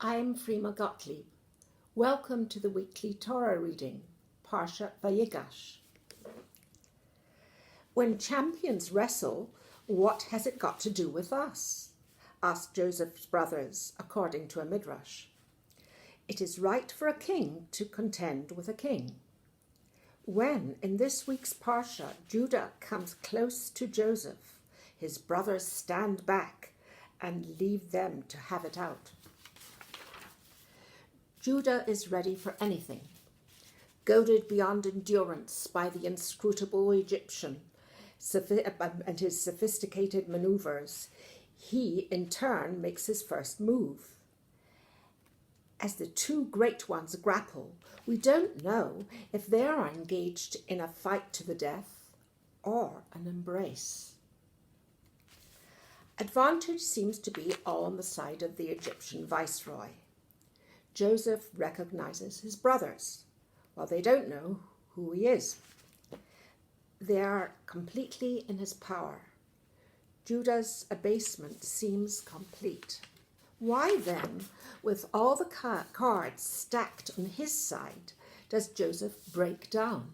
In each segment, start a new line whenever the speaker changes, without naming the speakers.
I'm Freema Gottlieb. Welcome to the weekly Torah reading, Parshat Vayigash. When champions wrestle, what has it got to do with us? Asked Joseph's brothers, according to a midrash. It is right for a king to contend with a king. When, in this week's Parsha, Judah comes close to Joseph, his brothers stand back and leave them to have it out. Judah is ready for anything. Goaded beyond endurance by the inscrutable Egyptian and his sophisticated maneuvers, he, in turn, makes his first move. As the two great ones grapple, we don't know if they are engaged in a fight to the death or an embrace. Advantage seems to be all on the side of the Egyptian viceroy. Joseph recognizes his brothers, while they don't know who he is. They are completely in his power. Judah's abasement seems complete. Why then, with all the cards stacked on his side, does Joseph break down?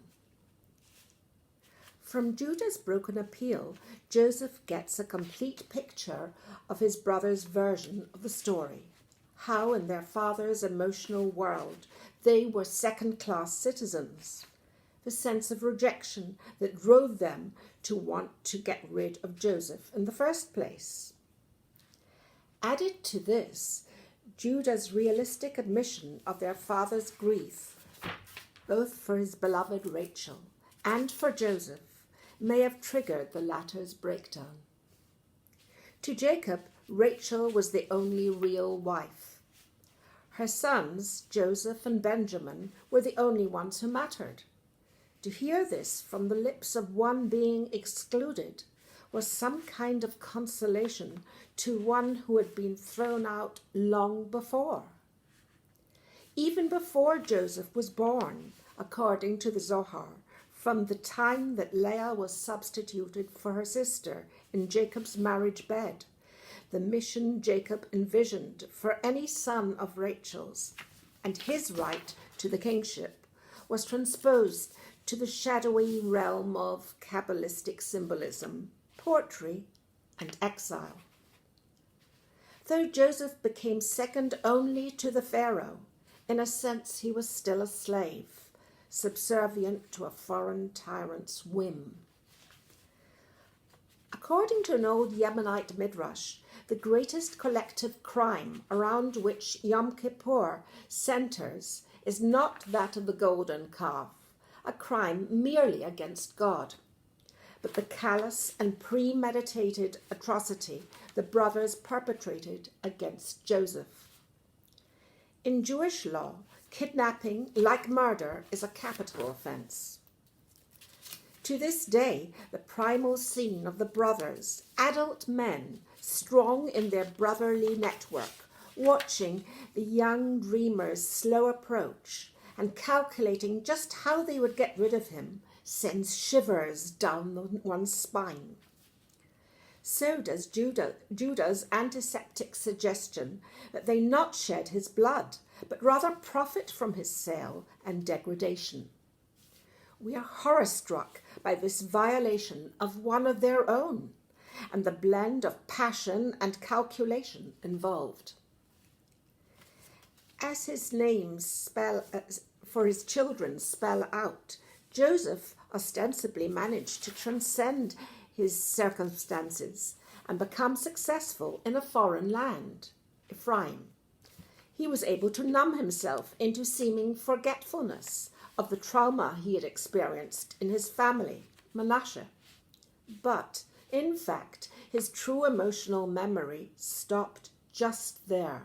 From Judah's broken appeal, Joseph gets a complete picture of his brother's version of the story. How in their father's emotional world they were second-class citizens, the sense of rejection that drove them to want to get rid of Joseph in the first place. Added to this, Judah's realistic admission of their father's grief, both for his beloved Rachel and for Joseph, may have triggered the latter's breakdown. To Jacob, Rachel was the only real wife. Her sons, Joseph and Benjamin, were the only ones who mattered. To hear this from the lips of one being excluded was some kind of consolation to one who had been thrown out long before. Even before Joseph was born, according to the Zohar, from the time that Leah was substituted for her sister in Jacob's marriage bed, the mission Jacob envisioned for any son of Rachel's and his right to the kingship was transposed to the shadowy realm of Kabbalistic symbolism, poetry, and exile. Though Joseph became second only to the Pharaoh, in a sense he was still a slave, subservient to a foreign tyrant's whim. According to an old Yemenite midrash, the greatest collective crime around which Yom Kippur centers is not that of the golden calf, a crime merely against God, but the callous and premeditated atrocity the brothers perpetrated against Joseph. In Jewish law, kidnapping, like murder, is a capital offense. To this day, the primal scene of the brothers, adult men, strong in their brotherly network, watching the young dreamer's slow approach and calculating just how they would get rid of him, sends shivers down one's spine. So does Judah's antiseptic suggestion that they not shed his blood, but rather profit from his sale and degradation. We are horror-struck by this violation of one of their own, and the blend of passion and calculation involved. As his names for his children spell out, Joseph ostensibly managed to transcend his circumstances and become successful in a foreign land, Ephraim. He was able to numb himself into seeming forgetfulness of the trauma he had experienced in his family, Manasseh. But, in fact, his true emotional memory stopped just there.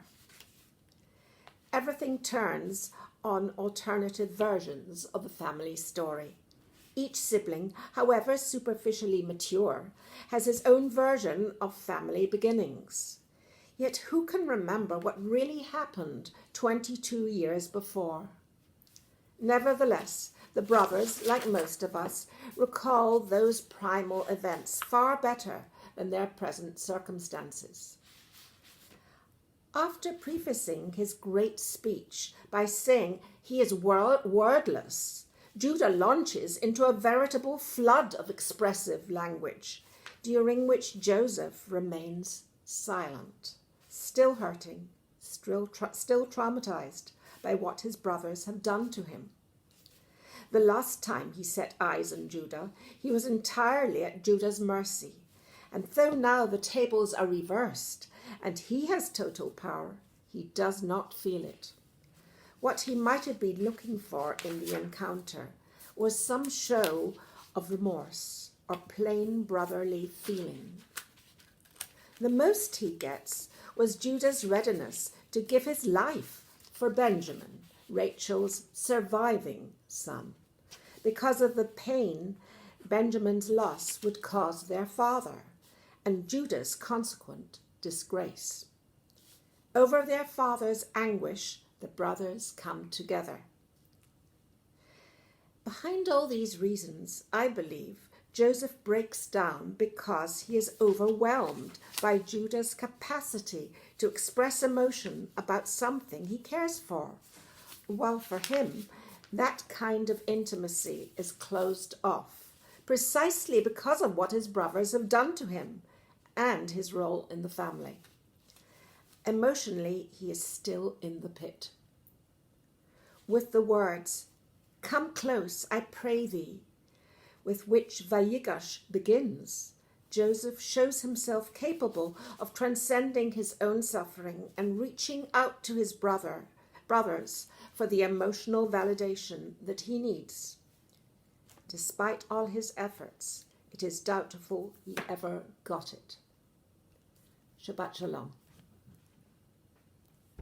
Everything turns on alternative versions of the family story. Each sibling, however superficially mature, has his own version of family beginnings. Yet who can remember what really happened 22 years before? Nevertheless, the brothers, like most of us, recall those primal events far better than their present circumstances. After prefacing his great speech by saying he is wordless, Judah launches into a veritable flood of expressive language, during which Joseph remains silent, still hurting, still traumatized by what his brothers have done to him. The last time he set eyes on Judah, he was entirely at Judah's mercy. And though now the tables are reversed and he has total power, he does not feel it. What he might have been looking for in the encounter was some show of remorse or plain brotherly feeling. The most he gets was Judah's readiness to give his life for Benjamin, Rachel's surviving son, because of the pain Benjamin's loss would cause their father, and Judah's consequent disgrace. Over their father's anguish, the brothers come together. Behind all these reasons, I believe, Joseph breaks down because he is overwhelmed by Judah's capacity to express emotion about something he cares for, while for him, that kind of intimacy is closed off, precisely because of what his brothers have done to him and his role in the family. Emotionally, he is still in the pit. With the words, "Come close, I pray thee," with which Vayigash begins, Joseph shows himself capable of transcending his own suffering and reaching out to his brothers for the emotional validation that he needs. Despite all his efforts, it is doubtful he ever got it. Shabbat Shalom.